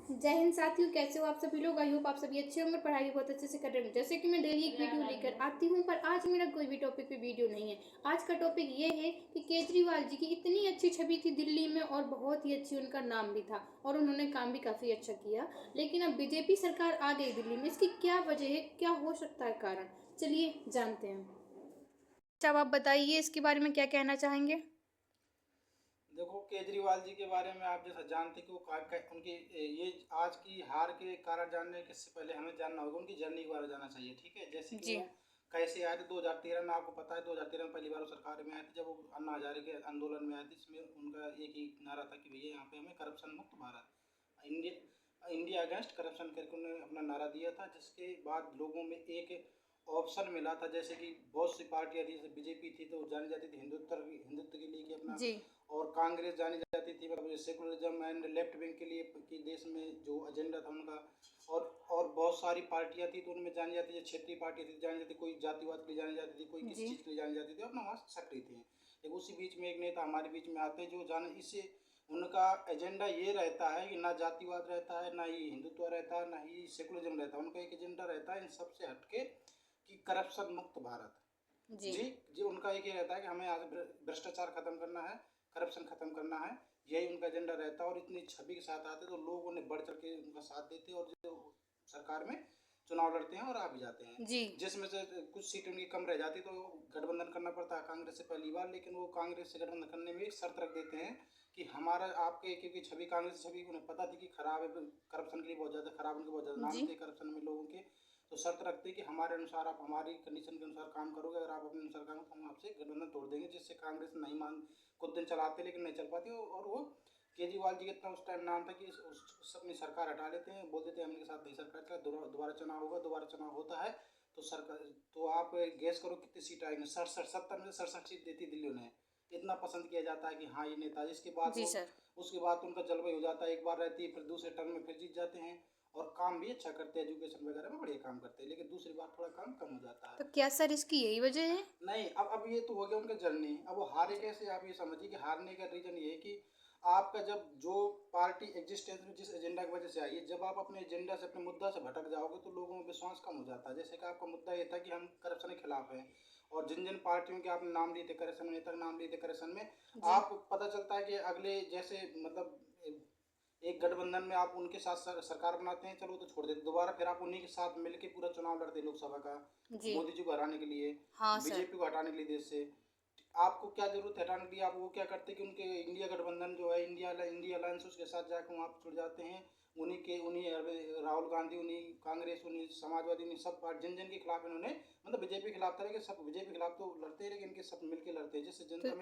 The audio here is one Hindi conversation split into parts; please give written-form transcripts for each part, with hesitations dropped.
जय हिंद साथियों, कैसे हो आप सभी लोग। आई होप आप सभी अच्छे होंगे, पढ़ाई बहुत अच्छे से कर रहे होंगे। जैसे कि मैं डेली एक वीडियो लेकर आती हूँ, पर आज मेरा कोई भी टॉपिक पे वीडियो नहीं है। आज का टॉपिक ये है कि केजरीवाल जी की इतनी अच्छी छवि थी दिल्ली में और बहुत ही अच्छी उनका नाम भी था और उन्होंने काम भी काफ़ी अच्छा किया। लेकिन अब बीजेपी सरकार आ गई दिल्ली में, इसकी क्या वजह है, क्या हो सकता है कारण, चलिए जानते हैं। अच्छा, अब आप बताइए इसके बारे में क्या कहना चाहेंगे। देखो, केजरीवाल जी के बारे में आप जैसा जानते कि वो उनकी ये आज की हार के कारण जानने के से पहले हमें जानना होगा उनकी जर्नी के बारे में जानना चाहिए। ठीक है, जैसे कि जी। वो कैसे आए थे 2013 में। आपको पता है 2013 में पहली बार वो सरकार में आए थे, जब वो अन्ना हजारे के आंदोलन में आए थे। इसमें उनका एक ही नारा था कि भैया यहाँ पे हमें करप्शन मुक्त Bharat, India India against corruption करके उन्होंने अपना नारा दिया था। जिसके बाद लोगों में एक ऑप्शन मिला था, जैसे कि बहुत सी पार्टियां थी, जैसे बीजेपी थी तो जानी जाती थी हिंदुत्व के लिए कि अपना, जी। और कांग्रेस जानी जाती थी मतलब सेकुलरिज्म एंड लेफ्ट विंग के लिए कि देश में जो एजेंडा था उनका। और बहुत सारी पार्टियां थी तो उनमें जानी जाती थी, क्षेत्रीय पार्टियां थी जानी जाती, कोई जातिवाद के लिए जानी जाती थी, कोई किसी जी। चीज़ के लिए जानी जाती थी, अपना वहाँ सक्रिय थे। लेकिन उसी बीच में एक नेता हमारे बीच में आते हैं जो जाने इससे उनका एजेंडा ये रहता है कि ना जातिवाद रहता है, ना ही हिंदुत्व रहता है, ना ही सेकुलरिज्म रहता है। उनका एक एजेंडा रहता है इन सबसे हटके कि करप्शन मुक्त भारत। जी। जी। जी, उनका एक ही रहता है कि हमें आज भ्रष्टाचार खत्म करना है, करप्शन खत्म करना है। यही उनका एजेंडा रहता है और इतनी छवि के साथ आते तो लोग उन्हें बढ़ चढ़ के उनका साथ देते और जो सरकार में चुनाव लड़ते हैं और आ भी जाते हैं। जी। जिसमें से कुछ सीट उनकी कम रह जाती तो गठबंधन करना पड़ता है कांग्रेस से पहली बार। लेकिन वो कांग्रेस से गठबंधन करने में एक शर्त रख देते हैं कि हमारा आपके, क्योंकि छवि कांग्रेस छवि उन्हें पता थी कि खराब है, करप्शन के लिए बहुत ज़्यादा खराब, उनके बहुत ज़्यादा नाम जी। थे करप्शन में लोगों के। तो शर्त रखते हैं कि हमारे अनुसार आप हमारी कंडीशन के अनुसार काम करोगे, अगर आप अपने अनुसार काम तो हम आपसे गठबंधन तोड़ देंगे। जिससे कांग्रेस नहीं मान, कुछ दिन चलाते लेकिन नहीं चल पाती। और वो केजरीवाल जी का इतना उस टाइम नाम था कि अपनी सरकार हटा लेते हैं, बोल देते हैं हम इनके साथ नहीं सरकार चला, दोबारा चुनाव होगा। दोबारा चुनाव होता है तो सरकार, तो आप गैस करो कितनी सीट आएंगी, 67 में से 67 सीट देती दिल्ली उन्हें। इतना पसंद किया जाता है कि हाँ ये नेता। इसके बाद जी वो, सर। उसके बाद उनका जलवायु हो जाता है, एक बार रहती है फिर दूसरे टर्म में फिर जीत जाते हैं और काम भी अच्छा करते हैं, एजुकेशन वगैरह में बढ़िया काम करते हैं। लेकिन दूसरी बार थोड़ा काम कम हो जाता है। तो क्या सर इसकी यही वजह है। नहीं, अब ये तो हो गया उनका जर्नी। अब वो हारे कैसे, आप ये समझिए कि हारने का रीजन ये है कि आपका जब जो पार्टी एग्जिस्टेंस में जिस एजेंडा की वजह से आई है, जब आप अपने एजेंडा से, अपने मुद्दा से भटक जाओगे तो लोगों में विश्वास कम हो जाता है। जैसे कि आपका मुद्दा ये था कि हम करप्शन के खिलाफ हैं, और जिन जिन पार्टियों के आपने नाम लिए थे करप्शन नेता के नाम लिए थे करप्शन में, जी। आप पता चलता है कि अगले जैसे मतलब एक गठबंधन में आप उनके साथ सरकार बनाते हैं, चलो तो छोड़ देते, दोबारा फिर आप उन्हीं के साथ मिलकर पूरा चुनाव लड़ते हैं लोकसभा का, जी। मोदी जी को हराने के लिए, हाँ सर। बीजेपी को हटाने के लिए देश से। आपको क्या जरूरत है हटाने के लिए। आप वो क्या करते हैं कि उनके इंडिया गठबंधन जो है, इंडिया अलायंस, उसके साथ जाकर वहाँ पर जुड़ जाते हैं। उन्हीं राहुल गांधी, उन्हीं कांग्रेस, उन्हीं समाजवादी, उन्हीं सब पार्टी जिन जिन के खिलाफ इन्होंने, मतलब बीजेपी के खिलाफ था लेकिन सब बीजेपी के खिलाफ तो लड़ते हैं लेकिन इनके सब मिलकर लड़ते हैं। जिससे तो तो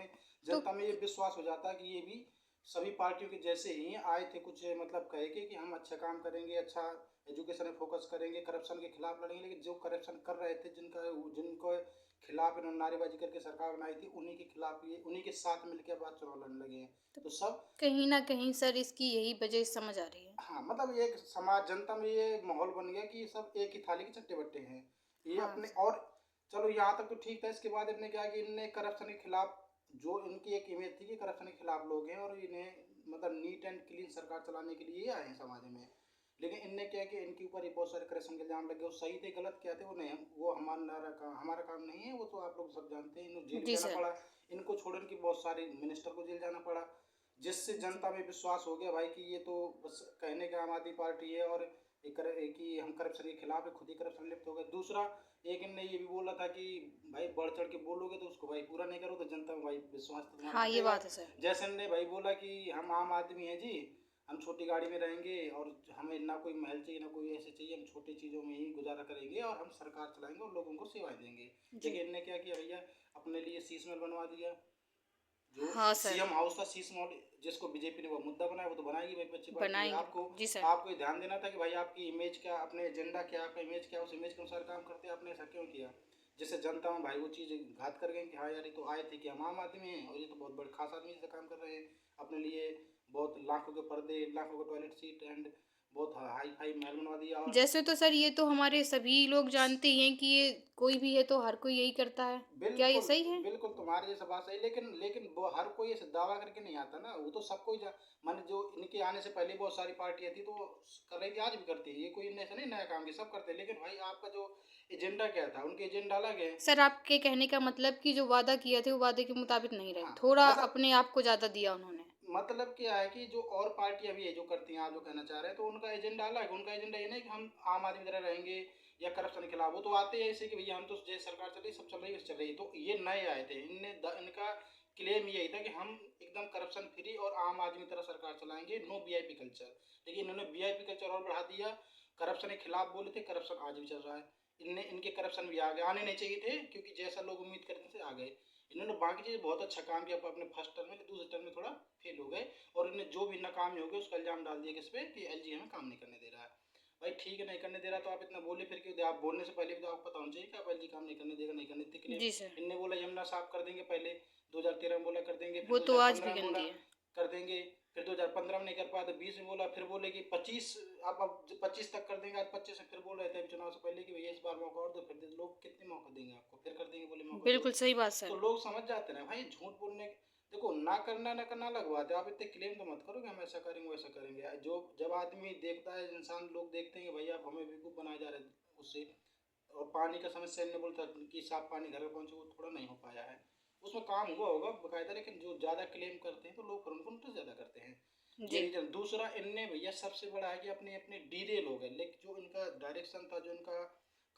जनता में ये विश्वास हो जाता है कि ये भी सभी पार्टियों के जैसे ही आए थे, कुछ मतलब कहे कि हम अच्छा काम करेंगे, अच्छा एजुकेशन में फोकस करेंगे, करप्शन के खिलाफ लड़ेंगे। लेकिन जो करप्शन कर रहे थे, जिनको खिलाफ इन्होंने नारेबाजी करके सरकार बनाई थी, उन्हीं के खिलाफ ये उन्हीं के साथ मिलकर बाद चुनाव लड़ने लगे हैं। तो सब, कहीं ना कहीं सर इसकी यही वजह समझ आ रही है। हाँ मतलब ये एक समाज जनता में ये माहौल बन गया कि ये सब एक ही थाली के चट्टे बट्टे हैं ये हाँ अपने। सर। और चलो यहाँ तक तो ठीक था। इसके बाद इनने क्या कि इनने करप्शन के खिलाफ, जो इनकी एक इमेज थी कि करप्शन के खिलाफ लोग हैं और इन्हें मतलब नीट एंड क्लीन सरकार चलाने के लिए ही आए हैं समाज में। लेकिन इनने क्या कि इनके ऊपर ही बहुत सारे करप्शन के इल्जाम लगे। वो सही थे गलत क्या थे वो नहीं, वो हमारा काम नहीं है, वो तो आप लोग सब जानते हैं। इन्हें जेल भी जी जाना सर। पड़ा, इनको छोड़ इनके बहुत सारे मिनिस्टर को जेल जाना पड़ा। जिससे जी। जनता में विश्वास हो गया भाई कि ये तो बस कहने का आम आदमी पार्टी है और कि हम करप्शन के खिलाफ है, खुद ही करप्शन लिप्त हो गए। दूसरा, एक इनने ये भी बोला था कि भाई बढ़ चढ़ के बोलोगे तो उसको भाई पूरा नहीं करो तो जनता में भाई विश्वास तो तुम्हारा हाँ ये हटेगा। बात है सर। जैसे इनने भाई बोला कि हम आम आदमी हैं जी, हम छोटी गाड़ी में रहेंगे और हमें ना कोई महल चाहिए ना कोई ऐसे चाहिए, हम छोटी चीज़ों में ही गुजारा करेंगे और हम सरकार चलाएंगे और लोगों को सेवाएं देंगे। जी। लेकिन इनने क्या किया भैया, अपने लिए शीश महल बनवा दिया। जो हाँ सर। सीएम हाउस था, शीश महल, जिसको बीजेपी ने वो मुद्दा बनाया, वो तो बनाएगी भाई, अच्छी पार्टी है। बनाएंगे। आपको जी सर। आपको ये ध्यान देना था कि भाई आपकी इमेज क्या, अपने एजेंडा क्या, आपका इमेज क्या, उस इमेज के अनुसार काम करते हैं। आपने ऐसा क्यों किया जिससे जनता में भाई वो चीज़ घात कर गई कि हाँ यार ये तो आए थे कि हम आम आदमी हैं और ये तो बहुत बड़े खास आदमी से काम कर रहे हैं, अपने लिए बहुत लाखों के पर्दे, लाखों के टॉयलेट सीट एंड बहुत हाई फाई महल बनवा दिया। और जैसे तो सर ये तो हमारे सभी लोग जानते ही हैं कि ये कोई भी है तो हर कोई यही करता है। क्या ये बिल्कुल सही है? बिल्कुल तुम्हारी जैसा बात सही, लेकिन वो हर कोई ऐसे दावा करके नहीं आता ना, वो तो सबको ही माने जो इनके आने से पहले बहुत सारी पार्टियां थी तो वो कर रही थी, आज भी करती है, ये कोई ऐसा नहीं नया काम की सब करते हैं, लेकिन भाई आपका जो एजेंडा क्या था, उनके एजेंडा अलग है। सर आपके कहने का मतलब कि जो वादा किया थे वो वादे के मुताबिक नहीं रहे, हाँ थोड़ा मतलब अपने आप को ज़्यादा दिया उन्होंने। मतलब क्या है कि जो और पार्टियां भी है जो करती हैं, आप जो कहना चाह रहे हैं, तो उनका एजेंडा अलग है। उनका एजेंडा ये नहीं कि हम आम आदमी की तरह रहेंगे या करप्शन के खिलाफ, वो तो आते हैं ऐसे कि भैया हम तो जैसे सरकार चल रही सब चल रही है चल रही है। तो ये नए आए थे, इनका क्लेम यही था कि हम एकदम करप्शन फ्री और आम आदमी की तरह सरकार चलाएंगे, नो वीआईपी कल्चर। लेकिन इन्होंने वीआईपी कल्चर और बढ़ा दिया, करप्शन के खिलाफ बोले थे, करप्शन आज भी चल रहा है। इनके करप्शन भी आ गए, आने नहीं चाहिए थे क्योंकि जैसा लोग उम्मीद करते थे आ गए। इन्होंने बाकी चीज़ बहुत अच्छा काम किया अपने फर्स्ट टर्म में, दूसरे टर्म में थोड़ा फेल हो गए। और इन्हें जो भी नाकामी हो गए उसका इल्जाम डाल दिया किस पे, कि एलजी हमें काम नहीं करने दे रहा है। भाई ठीक है, नहीं करने दे रहा तो आप इतना बोले फिर क्यों? आप बोलने से पहले भी तो आपको पता होना चाहिए कि आप एलजी काम नहीं करने देगा, नहीं करने देते क्लेम। जी सर। इनने बोला यमुना साफ कर देंगे, पहले 2013 में बोला कर देंगे, फिर वो तो आज भी 2015 में बोला गंदी है। कर देंगे, फिर 2015 में नहीं कर पाया तो 20 में बोला, फिर बोले कि 25 अब 25 तक कर देंगे, आज 25 से फिर बोल रहे थे चुनाव से पहले कि भैया इस बार मौका और दो, फिर लोग कितने मौका देंगे आपको, फिर कर देंगे बोले मौका दो। बिल्कुल सही बात तो सर। लोग समझ जाते हैं भाई झूठ बोलने। देखो ना करना अलग बात है, आप इतने क्लेम तो मत करो कि हम ऐसा करेंगे वैसा करेंगे। जो जब आदमी देखता है, इंसान लोग देखते हैं कि भैया आप हमें बेवकूफ़ बनाए जा रहे हैं उससे। और पानी का समस्या इन्होंने बोलता कि साफ पानी घर में पहुँचे, वो थोड़ा नहीं हो पाया है, उसमें काम हुआ होगा बकायदा, लेकिन जो ज़्यादा क्लेम करते हैं तो लोग फिर उनको उल्टा ज़्यादा करते हैं। ये जी। रीजन। दूसरा इनने भैया सबसे बड़ा है कि अपने अपने डीरेल हो गए, लेकिन जो इनका डायरेक्शन था, जो इनका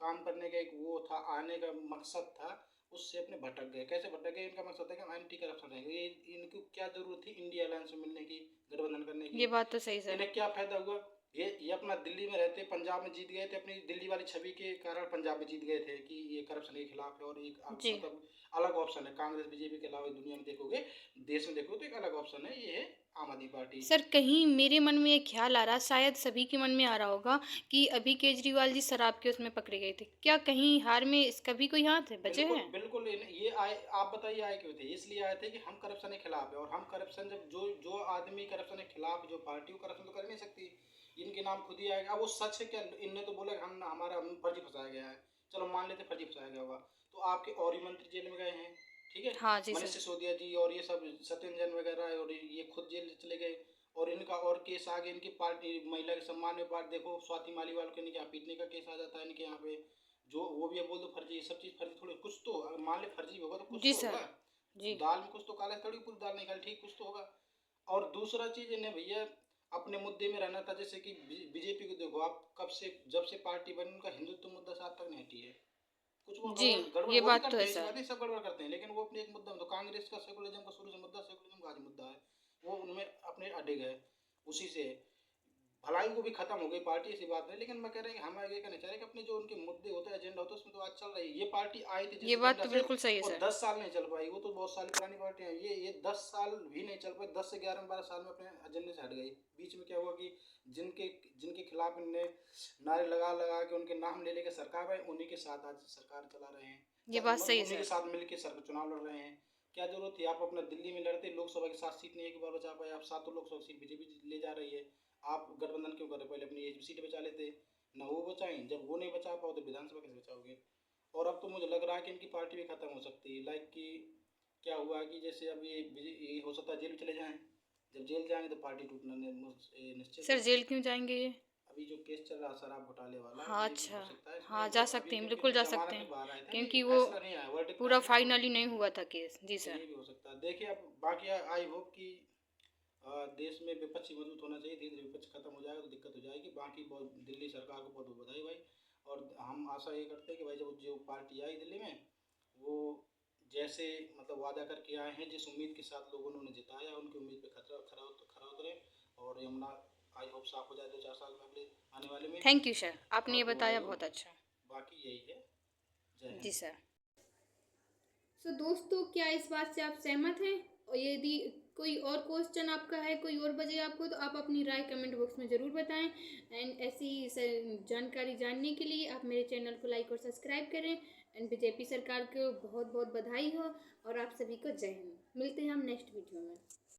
काम करने का एक वो था, आने का मकसद था, उससे अपने भटक गए। कैसे भटक गए? इनका मकसद था कि हम एंटी करप्शन रहेंगे। ये इनको क्या जरूरत थी इंडिया अलायंस में मिलने की, गठबंधन करने ये की? बात तो सही सर। इन्हें क्या फायदा हुआ? ये अपना दिल्ली में रहते पंजाब में जीत गए थे, अपनी दिल्ली वाली छवि के कारण पंजाब में जीत गए थे कि ये करप्शन के खिलाफ है। और एक जी। मतलब अलग ऑप्शन है, कांग्रेस बीजेपी के अलावा दुनिया में देखोगे, देश में देखोगे तो एक अलग ऑप्शन है, ये है आम आदमी पार्टी। सर कहीं मेरे मन में एक ख्याल आ रहा, शायद सभी के मन में आ रहा होगा कि अभी केजरीवाल जी शराब के उसमें पकड़े गए थे, क्या कहीं हार में इसका भी कोई हाथ है, बचे बिल्कुल हैं? बिल्कुल ये आए, आप बताइए आए क्यों थे? इसलिए आए थे कि हम करप्शन के खिलाफ है। और हम करप्शन, जब जो जो आदमी करप्शन के खिलाफ, जो पार्टी वो करप्शन तो कर नहीं सकती, इनके नाम खुद ही आएगा। अब वो सच है क्या? इनने तो बोला कि हम फर्जी फंसाया गया है, चलो मान लेते फर्जी फंसाया गया होगा, तो आपके और ही मंत्री जेल में गए हैं, ठीक है, हाँ जी मनीष सर। सिसोदिया जी और ये सब सत्येंद्र जैन वगैरह, और ये खुद जेल चले गए। और इनका और केस आ गए, इनकी पार्टी महिला के सम्मान में पार्ट देखो, स्वाति मालीवाल के इनके यहाँ पीटने का केस आ जाता है इनके यहाँ पे, जो वो भी अब बोल दो फर्जी। ये सब चीज़ फर्जी थोड़ी, कुछ तो अगर मान ले फर्जी होगा तो कुछ जी तो सर। होगा। जी। दाल में कुछ तो काला है, थोड़ी पूरी दाल नहीं काली, ठीक कुछ तो होगा। और दूसरा चीज़ इन्हें भैया अपने मुद्दे में रहना था। जैसे कि बीजेपी को देखो आप, कब से जब से पार्टी बनी उनका हिंदुत्व मुद्दा से आज तक नहीं हटी है। कुछ वो जी। गड़बड़ गड़बड़ ये वो भी बात तो करते है हैं, ऐसी सर। बात नहीं सब गड़बड़ करते हैं, लेकिन वो अपने एक मुद्दा में, तो कांग्रेस का सेकुलरिज्म का शुरू से मुद्दा सेकुलरिज्म का आज मुद्दा है, वो उनमें अपने अड़े गए उसी से। भलाई को भी खत्म हो गई पार्टी, ऐसी बात नहीं, लेकिन मैं कह रहा हूँ कि हम आगे कहना चाह रहे हैं कि अपने जो उनके मुद्दे होते हैं, एजेंडा होता है, उसमें तो आज चल रही है। ये पार्टी आई थी ये जिस बात एजेंडा तो से, बिल्कुल सही है और सर। 10 साल नहीं चल पाई। वो तो बहुत साल पुरानी पार्टी है, ये 10 साल भी नहीं चल पाई, 10 से 11 12 साल में अपने एजेंडे से हट गई। बीच में क्या हुआ कि जिनके जिनके खिलाफ इनने नारे लगा लगा के उनके नाम ले लेके सरकार में, उन्हीं के साथ आज सरकार चला रहे हैं, ये बात मतलब सही है उन्हीं के सर। साथ मिलकर सर चुनाव लड़ रहे हैं। क्या जरूरत थी? आप अपना दिल्ली में लड़ते, लोकसभा की 7 सीट नहीं एक बार बचा पाए, आप 7 लोकसभा सीट बीजेपी ले जा रही है। आप गठबंधन क्यों कर रहे? पहले अपनी एक सीट बचा लेते, ना वो बचाएं, जब वो नहीं बचा पाओ तो विधानसभा कैसे बचाओगे? और अब तो मुझे लग रहा है कि इनकी पार्टी भी खत्म हो सकती है। लाइक कि क्या हुआ कि जैसे अब ये हो सकता है जेल चले जाएं, जब जेल जाएंगे तो पार्टी टूटना निश्चित सर है। जेल क्यों जाएंगे ये? अभी जो केस चल रहा है शराब घोटाले वाला, हाँ ये भी अच्छा। हो सकता है इसमें। हाँ जा और सकते अभी हैं, क्योंकि बिल्कुल इनकी जा सकते जमानत हैं, पे बाहर आए थे, अभी क्योंकि वो फैसला नहीं आया, वर्डिक्ट पूरा नहीं आया, तो फाइनली नहीं हुआ था केस। जी तो सर। ये भी हो सकता है। देखिए अब बाकी आई होप कि देश में विपक्ष ही मजबूत होना चाहिए। धीरे धीरे विपक्ष खत्म हो जाएगा तो दिक्कत हो जाएगी। बाकी बहुत दिल्ली सरकार को बहुत बहुत बधाई भाई। और हम आशा ये करते हैं कि भाई जब जो पार्टी आई दिल्ली में, वो जैसे मतलब वादा करके आए हैं, जिस उम्मीद के साथ लोगों ने उन्हें जिताया, उनकी उम्मीद पे खरा उतरे। और यमुना आई होप साफ हो जाए 2 4 साल में, अगले आने वाले में। थैंक यू सर, आपने ये और दुआ बताया हो, बहुत अच्छा। बाकी यही है। जय जी हिंद। सर। सो दोस्तों क्या इस बात से आप सहमत हैं? और यदि कोई और क्वेश्चन आपका है, कोई और वजह आपको, तो आप अपनी राय कमेंट बॉक्स में ज़रूर बताएं। एंड ऐसी जानकारी जानने के लिए आप मेरे चैनल को लाइक और सब्सक्राइब करें। एंड बीजेपी सरकार को बहुत बहुत बधाई हो। और आप सभी को जय हिंद। मिलते हैं हम नेक्स्ट वीडियो में।